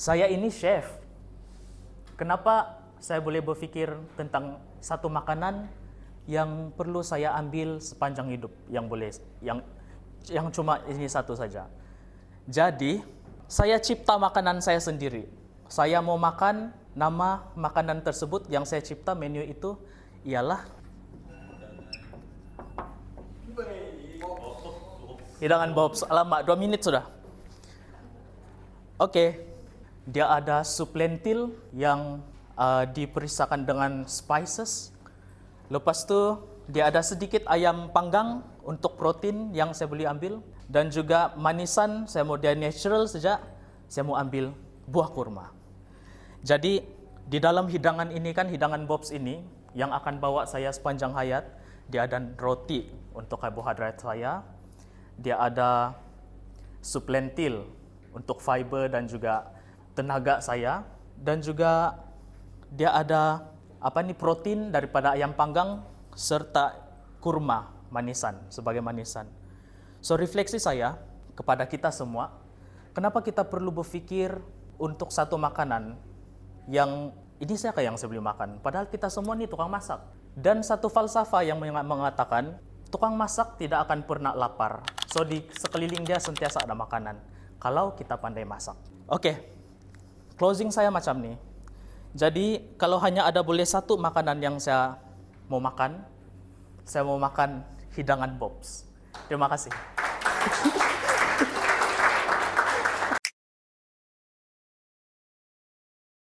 Saya ini chef. Kenapa saya boleh berpikir tentang satu makanan yang perlu saya ambil sepanjang hidup, yang cuma ini satu saja. Jadi, saya cipta makanan saya sendiri. Saya mau makan, nama makanan tersebut yang saya cipta, menu itu ialah hidangan Bob's. Alamak, 2 menit sudah. Oke. Dia ada sup lentil yang diperisakan dengan spices. Lepas tu, dia ada sedikit ayam panggang untuk protein yang saya boleh ambil. Dan juga manisan, saya mau dia natural saja. Saya mau ambil buah kurma. Jadi, di dalam hidangan ini kan, hidangan Bob's ini, yang akan bawa saya sepanjang hayat, dia ada roti untuk karbohidrat saya. Dia ada sup lentil untuk fiber dan juga tenaga saya, dan juga dia ada protein daripada ayam panggang serta kurma manisan sebagai manisan. So refleksi saya kepada kita semua, kenapa kita perlu berfikir untuk satu makanan yang ini siapa yang saya boleh makan, padahal kita semua ni tukang masak. Dan satu falsafah yang mengatakan tukang masak tidak akan pernah lapar. So di sekeliling dia sentiasa ada makanan kalau kita pandai masak. Oke. Closing saya macam ni. Jadi, kalau hanya ada boleh satu makanan yang saya mau makan hidangan Bob's. Terima kasih.